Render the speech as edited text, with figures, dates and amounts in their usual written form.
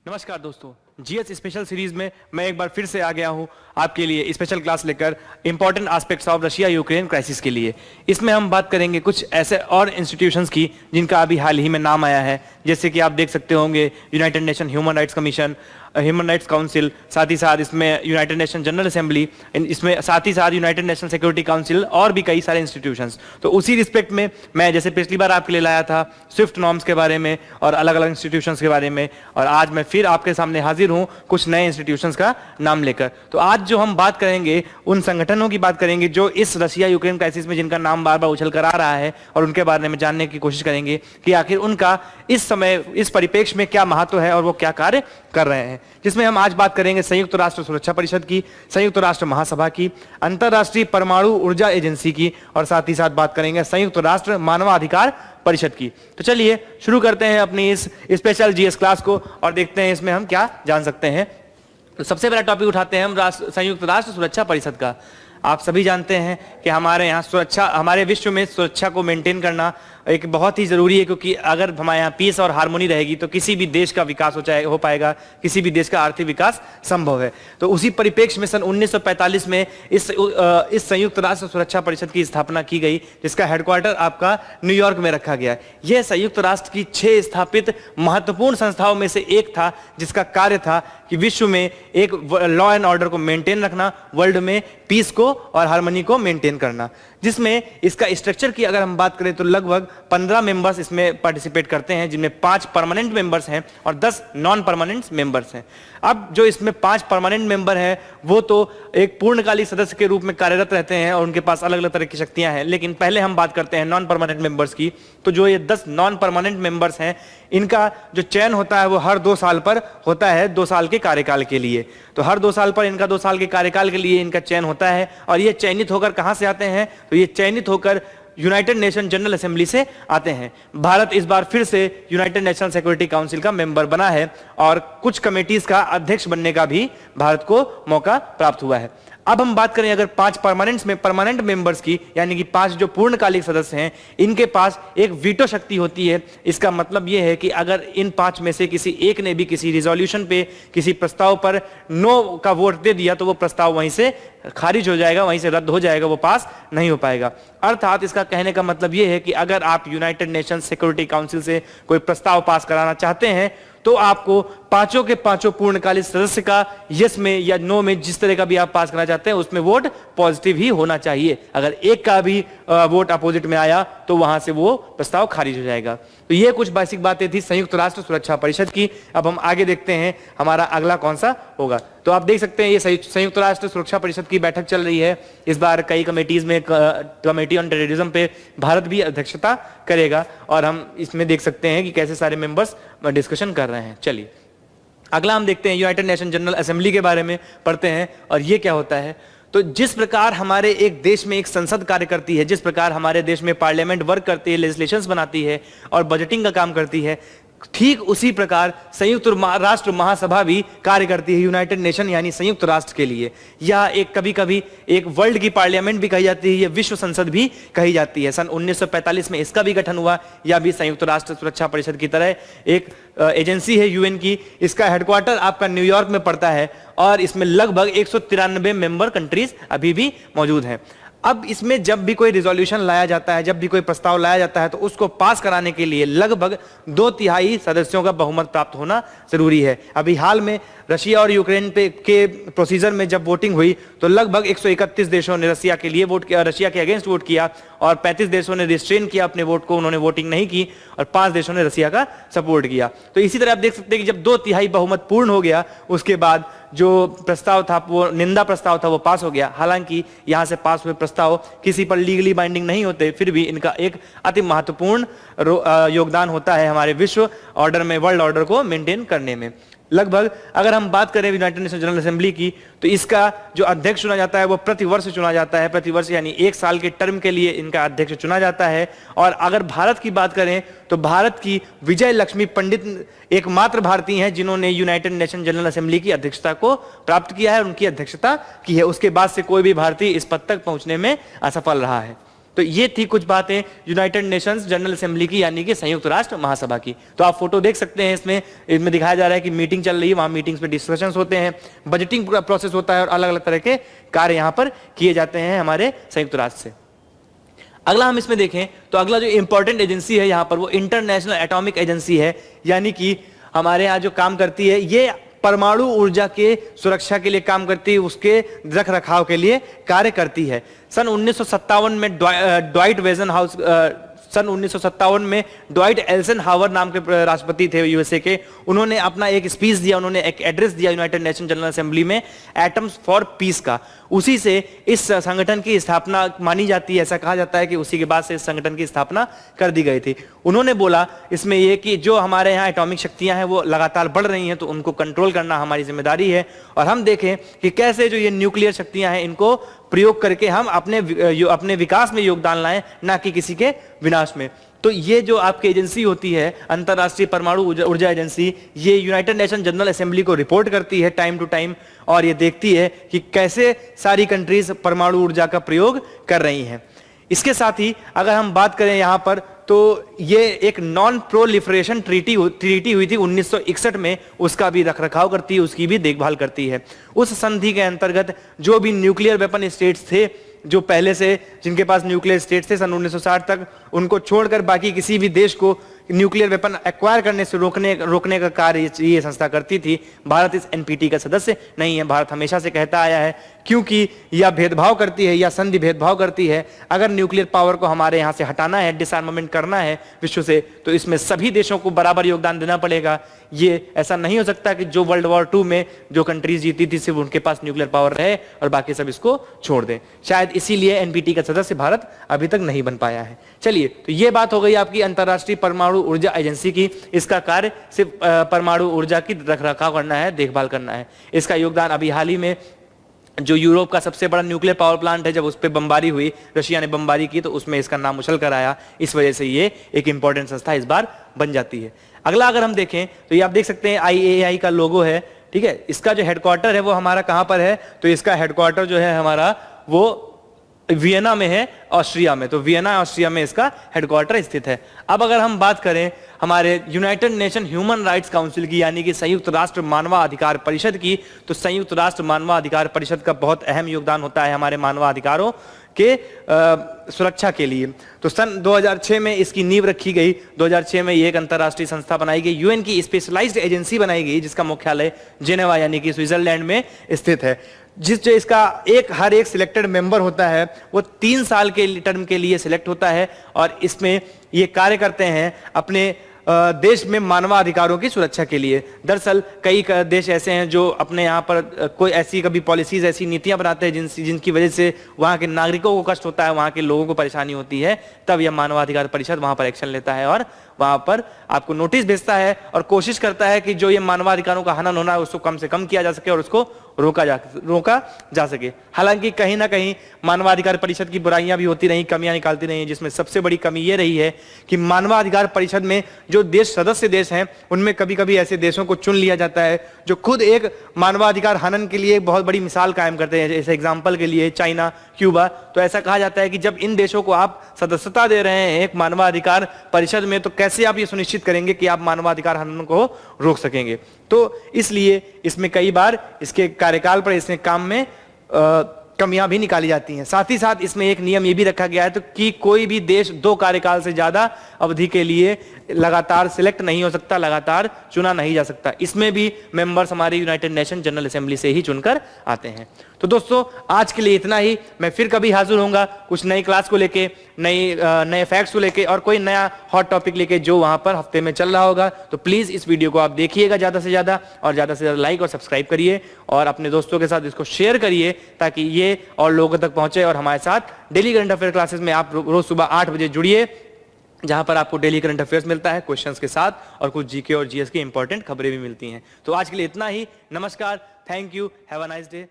नमस्कार दोस्तों, GS special series में मैं एक बार फिर से आ गया हूं आपके लिए स्पेशल क्लास लेकर important aspects of Russia Ukraine crisis के लिए। इसमें हम बात करेंगे कुछ ऐसे और इंस्टीट्यूशंस की जिनका अभी हाल ही में नाम आया है, जैसे कि आप देख सकते होंगे United nation human rights commission, human rights council, साथ ही साथ इसमें यूनाइटेड नेशन जनरल असेंबली, इसमें साथ ही साथ यूनाइटेड नेशन सिक्योरिटी काउंसिल और भी कई सारे इंस्टीट्यूशंस। तो उसी रिस्पेक्ट में मैं जैसे पिछली बार आपके लिए लाया था स्विफ्ट नॉर्म्स के बारे में और अलग अलग इंस्टीट्यूशंस के बारे में, और आज मैं फिर आपके सामने हाजिर हूं कुछ नए इंस्टीट्यूशंस का नाम लेकर। तो आज जो हम बात करेंगे उन संगठनों की बात करेंगे जो इस रशिया यूक्रेन क्राइसिस में जिनका नाम बार बार उछल कर आ रहा है, और उनके बारे में जानने की कोशिश करेंगे कि आखिर उनका इस समय इस परिप्रेक्ष्य में क्या महत्व है और वो क्या कार्य कर रहे हैं। जिसमें हम आज बात करेंगे संयुक्त राष्ट्र सुरक्षा परिषद की, संयुक्त राष्ट्र महासभा की, अंतरराष्ट्रीय परमाणु ऊर्जा एजेंसी की, और साथ ही साथ बात करेंगे संयुक्त राष्ट्र मानवाधिकार परिषद की। तो चलिए शुरू करते हैं अपनी इस स्पेशल जीएस क्लास को और देखते हैं इसमें हम क्या जान सकते हैं। तो सबसे पहला टॉपिक उठाते हैं हम संयुक्त राष्ट्र सुरक्षा परिषद का। आप सभी जानते हैं कि हमारे यहाँ सुरक्षा, हमारे विश्व में सुरक्षा को मेंटेन करना एक बहुत ही जरूरी है, क्योंकि अगर हमारे यहाँ पीस और हार्मोनी रहेगी तो किसी भी देश का विकास हो पाएगा, किसी भी देश का आर्थिक विकास संभव है। तो उसी परिप्रेक्ष्य में सन 1945 में इस संयुक्त राष्ट्र सुरक्षा परिषद की स्थापना की गई, जिसका हेडक्वार्टर आपका न्यूयॉर्क में रखा गया। यह संयुक्त राष्ट्र की 6 स्थापित महत्वपूर्ण संस्थाओं में से एक था, जिसका कार्य था कि विश्व में एक लॉ एंड ऑर्डर को मेंटेन रखना, वर्ल्ड में पीस को और हार्मनी को मेंटेन करना। जिसमें इसका स्ट्रक्चर की अगर हम बात करें तो लगभग 15 मेंबर्स इसमें पार्टिसिपेट करते हैं, जिनमें 5 परमानेंट मेंबर्स हैं और 10 नॉन परमानेंट मेंबर्स हैं। अब जो इसमें 5 परमानेंट मेंबर हैं वो तो एक पूर्णकालिक सदस्य के रूप में कार्यरत रहते हैं और उनके पास अलग अलग तरह की शक्तियां हैं, लेकिन पहले हम बात करते हैं नॉन परमानेंट मेंबर्स की। तो जो ये 10 नॉन परमानेंट मेंबर्स हैं, इनका जो चयन होता है वो हर 2 साल पर होता है, 2 साल के कार्यकाल के लिए। तो हर 2 साल पर इनका 2 साल के कार्यकाल के लिए इनका चयन होता है, और ये चयनित होकर कहां से आते हैं? तो ये चयनित होकर यूनाइटेड नेशन जनरल असेंबली से आते हैं। भारत इस बार फिर से यूनाइटेड नेशन सिक्योरिटी काउंसिल का मेंबर बना है और कुछ कमेटीज का अध्यक्ष बनने का भी भारत को मौका प्राप्त हुआ है। अब हम बात करें अगर 5 परमानेंट मेंबर्स की, यानी कि 5 जो पूर्णकालिक सदस्य हैं, इनके पास एक वीटो शक्ति होती है। इसका मतलब यह है कि अगर इन 5 में से किसी एक ने भी किसी रिजोल्यूशन पे, किसी प्रस्ताव पर नो का वोट दे दिया तो वो प्रस्ताव वहीं से खारिज हो जाएगा, वहीं से रद्द हो जाएगा, वो पास नहीं हो पाएगा। अर्थात इसका कहने का मतलब यह है कि अगर आप यूनाइटेड नेशन सिक्योरिटी काउंसिल से कोई प्रस्ताव पास कराना चाहते हैं तो आपको 5 के 5 पूर्णकालिक सदस्य का यस में या नो में, जिस तरह का भी आप पास करना चाहते हैं, उसमें वोट पॉजिटिव ही होना चाहिए। अगर एक का भी वोट अपोजिट में आया तो वहां से वो प्रस्ताव खारिज हो जाएगा। तो ये कुछ बेसिक बातें थी संयुक्त राष्ट्र सुरक्षा परिषद की। अब हम आगे देखते हैं हमारा अगला कौन सा होगा। तो आप देख सकते हैं ये संयुक्त राष्ट्र सुरक्षा परिषद की बैठक चल रही है। इस बार कई कमेटीज में कमेटी ऑन टेररिज्म पे भारत भी अध्यक्षता करेगा, और हम इसमें देख सकते हैं कि कैसे सारे मेंबर्स डिस्कशन कर रहे हैं। चलिए अगला हम देखते हैं यूनाइटेड नेशन जनरल असेंबली के बारे में पढ़ते हैं, और ये क्या होता है। तो जिस प्रकार हमारे एक देश में एक संसद कार्य करती है, जिस प्रकार हमारे देश में पार्लियामेंट वर्क करती है, लेजिस्लेशंस बनाती है और बजटिंग का काम करती है, ठीक उसी प्रकार संयुक्त राष्ट्र महासभा भी कार्य करती है यूनाइटेड नेशन यानी संयुक्त राष्ट्र के लिए। यह एक कभी कभी एक वर्ल्ड की पार्लियामेंट भी कही जाती है, यह विश्व संसद भी कही जाती है। सन 1945 में इसका भी गठन हुआ। यह भी संयुक्त राष्ट्र सुरक्षा परिषद की तरह एक एजेंसी है यूएन की। इसका हेडक्वार्टर आपका न्यूयॉर्क में पड़ता है, और इसमें लगभग 193 मेंबर कंट्रीज अभी भी मौजूद हैं। अब इसमें जब भी कोई रिजोल्यूशन लाया जाता है, जब भी कोई प्रस्ताव लाया जाता है, तो उसको पास कराने के लिए लगभग 2/3 सदस्यों का बहुमत प्राप्त होना जरूरी है। अभी हाल में रशिया और यूक्रेन के प्रोसीजर में जब वोटिंग हुई तो लगभग 131 देशों ने रशिया के लिए वोट किया, रशिया के अगेंस्ट वोट किया, और 35 देशों ने रिस्ट्रेन किया अपने वोट को, उन्होंने वोटिंग नहीं की, और 5 देशों ने रशिया का सपोर्ट किया। तो इसी तरह आप देख सकते हैं कि जब 2/3 बहुमत पूर्ण हो गया, उसके बाद जो प्रस्ताव था, वो निंदा प्रस्ताव था, वो पास हो गया। हालांकि यहां से पास हुए प्रस्ताव किसी पर लीगली बाइंडिंग नहीं होते, फिर भी इनका एक अति महत्वपूर्ण योगदान होता है हमारे विश्व ऑर्डर में, वर्ल्ड ऑर्डर को मेंटेन करने में। लगभग अगर हम बात करें यूनाइटेड नेशन जनरल असेंबली की, तो इसका जो अध्यक्ष चुना जाता है वो प्रतिवर्ष चुना जाता है। प्रतिवर्ष यानी 1 साल के टर्म के लिए इनका अध्यक्ष चुना जाता है। और अगर भारत की बात करें तो भारत की विजय लक्ष्मी पंडित एकमात्र भारतीय हैं जिन्होंने यूनाइटेड नेशन जनरल असेंबली की अध्यक्षता को प्राप्त किया है, उनकी अध्यक्षता की है। उसके बाद से कोई भी भारतीय इस पद तक पहुंचने में असफल रहा है। तो ये थी कुछ बातें यूनाइटेड नेशंस जनरल असेंबली की, यानी कि संयुक्त राष्ट्र महासभा की। तो आप फोटो देख सकते हैं, इसमें दिखाया जा रहा है कि मीटिंग चल रही है, वहां मीटिंग्स में डिस्कशंस होते हैं, बजटिंग प्रोसेस होता है और अलग अलग तरह के कार्य यहां पर किए जाते हैं हमारे संयुक्त राष्ट्र से। अगला हम इसमें देखें तो अगला जो इंपॉर्टेंट एजेंसी है यहां पर वो इंटरनेशनल एटॉमिक एजेंसी है, यानी कि हमारे यहाँ जो काम करती है ये परमाणु ऊर्जा के सुरक्षा के लिए काम करती है, उसके रख रखाव के लिए कार्य करती है। सन 1957 में सन 1957 में ड्वाइट एल्सेनहावर नाम के राष्ट्रपति थे यूएसए के, उन्होंने अपना एक स्पीच दिया, उन्होंने एक एड्रेस दिया यूनाइटेड नेशन जनरल असेंबली में एटम्स फॉर पीस का। उसी से इस संगठन की स्थापना मानी जाती है, ऐसा कहा जाता है कि उसी के बाद से इस संगठन की स्थापना कर दी गई थी। उन्होंने बोला इसमें यह कि जो हमारे यहाँ एटॉमिक शक्तियां हैं वो लगातार बढ़ रही हैं, तो उनको कंट्रोल करना हमारी जिम्मेदारी है, और हम देखें कि कैसे जो ये न्यूक्लियर शक्तियां हैं इनको प्रयोग करके हम अपने विकास में योगदान लाएं, ना कि किसी के विनाश में। तो ये जो आपकी एजेंसी होती है अंतरराष्ट्रीय परमाणु ऊर्जा एजेंसी, ये यूनाइटेड नेशन जनरल असेंबली को रिपोर्ट करती है टाइम टू टाइम, और ये देखती है कि कैसे सारी कंट्रीज परमाणु ऊर्जा का प्रयोग कर रही हैं। इसके साथ ही अगर हम बात करें यहां पर, तो ये एक नॉन प्रोलिफरेशन ट्रीटी हुई थी 1961 में, उसका भी रखरखाव करती है, उसकी भी देखभाल करती है। उस संधि के अंतर्गत जो भी न्यूक्लियर वेपन स्टेट्स थे, जो पहले से जिनके पास न्यूक्लियर स्टेट्स थे सन 1960 तक, उनको छोड़कर बाकी किसी भी देश को न्यूक्लियर वेपन एक्वायर करने से रोकने का कार्य ये संस्था करती थी। भारत इस एनपीटी का सदस्य नहीं है। भारत हमेशा से कहता आया है, क्योंकि यह भेदभाव करती है या संधि भेदभाव करती है। अगर न्यूक्लियर पावर को हमारे यहां से हटाना है, डिसआर्मामेंट करना है विश्व से, तो इसमें सभी देशों को बराबर योगदान देना पड़ेगा। ये ऐसा नहीं हो सकता कि जो वर्ल्ड वॉर 2 में जो कंट्रीज जीती थी सिर्फ उनके पास न्यूक्लियर पावर रहे और बाकी सब इसको छोड़ दें। शायद इसीलिए एनपीटी का सदस्य भारत अभी तक नहीं बन पाया है। चलिए, तो ये बात हो गई आपकी अंतरराष्ट्रीय परमाणु ऊर्जा एजेंसी की। इसका कार्य सिर्फ परमाणु ऊर्जा की रखरखाव करना है, देखभाल करना है। इसका योगदान अभी हाल ही में जो यूरोप का सबसे बड़ा न्यूक्लियर पावर प्लांट है, जब उस पर बमबारी हुई, रशिया ने बमबारी की, तो उसमें इसका नाम उछल कर आया। इस वजह से ये एक इंपॉर्टेंट संस्था इस बार बन जाती है। अगला अगर हम देखें तो ये आप देख सकते हैं IAEA का लोगो है, ठीक है। इसका जो हेडक्वार्टर है वो हमारा कहां पर है, तो इसका हेडक्वार्टर जो है हमारा वो वियना में है, ऑस्ट्रिया में। तो वियना ऑस्ट्रिया में इसका हेडक्वार्टर स्थित है। अब अगर हम बात करें हमारे United nation human rights council की, यानी कि संयुक्त राष्ट्र मानवाधिकार परिषद की, तो संयुक्त राष्ट्र मानवाधिकार परिषद का बहुत अहम योगदान होता है हमारे मानवाधिकारों के सुरक्षा के लिए। तो सन 2006 में इसकी नींव रखी गई। 2006 में ये एक अंतरराष्ट्रीय संस्था बनाई गई, यूएन की स्पेशलाइज्ड एजेंसी बनाई गई, जिसका मुख्यालय जेनेवा यानी कि स्विट्जरलैंड में स्थित है। जो इसका हर एक सिलेक्टेड मेंबर होता है वो 3 साल के टर्म के लिए सिलेक्ट होता है, और इसमें ये कार्य करते हैं अपने देश में मानवाधिकारों की सुरक्षा के लिए। दरअसल कई देश ऐसे हैं जो अपने यहाँ पर कोई ऐसी कभी पॉलिसीज, ऐसी नीतियां बनाते हैं जिनकी वजह से वहाँ के नागरिकों को कष्ट होता है, वहाँ के लोगों को परेशानी होती है। तब यह मानवाधिकार परिषद वहाँ पर एक्शन लेता है और वहाँ पर आपको नोटिस भेजता है और कोशिश करता है कि जो ये मानवाधिकारों का हनन होना है उसको कम से कम किया जा सके और उसको रोका जा सके। हालांकि कहीं ना कहीं मानवाधिकार परिषद की बुराइयां भी होती रही, कमियां निकालती रही, जिसमें सबसे बड़ी कमी ये रही है कि मानवाधिकार परिषद में जो सदस्य देश हैं उनमें कभी कभी ऐसे देशों को चुन लिया जाता है जो खुद एक मानवाधिकार हनन के लिए बहुत बड़ी मिसाल कायम करते हैं। जैसे एग्जाम्पल के लिए चाइना, क्यूबा। तो ऐसा कहा जाता है कि जब इन देशों को आप सदस्यता दे रहे हैं एक मानवाधिकार परिषद में, तो कैसे आप ये सुनिश्चित करेंगे कि आप मानवाधिकार हनन को रोक सकेंगे। तो इसलिए इसमें कई बार इसके कार्यकाल पर, इसमें काम में कमियां भी निकाली जाती हैं। साथ ही साथ इसमें एक नियम यह भी रखा गया है तो कि कोई भी देश 2 कार्यकाल से ज्यादा अवधि के लिए लगातार सिलेक्ट नहीं हो सकता, लगातार चुना नहीं जा सकता। इसमें भी मेंबर्स हमारे यूनाइटेड नेशन जनरल असेंबली से ही चुनकर आते हैं। तो दोस्तों आज के लिए इतना ही। मैं फिर कभी हाजिर होऊंगा कुछ नई क्लास को लेके, नए फैक्ट्स को लेके और कोई नया हॉट टॉपिक लेके जो वहां पर हफ्ते में चल रहा होगा। तो प्लीज इस वीडियो को आप देखिएगा ज्यादा से ज्यादा, और ज्यादा से ज्यादा लाइक और सब्सक्राइब करिए और अपने दोस्तों के साथ इसको शेयर करिए ताकि ये और लोगों तक पहुंचे। और हमारे साथ डेली करंट अफेयर क्लासेस में आप रोज सुबह 8 बजे जुड़िए, जहां पर आपको डेली करंट अफेयर्स मिलता है क्वेश्चंस के साथ, और कुछ जीके और जीएस की इंपॉर्टेंट खबरें भी मिलती हैं। तो आज के लिए इतना ही। नमस्कार, thank you, have a nice day.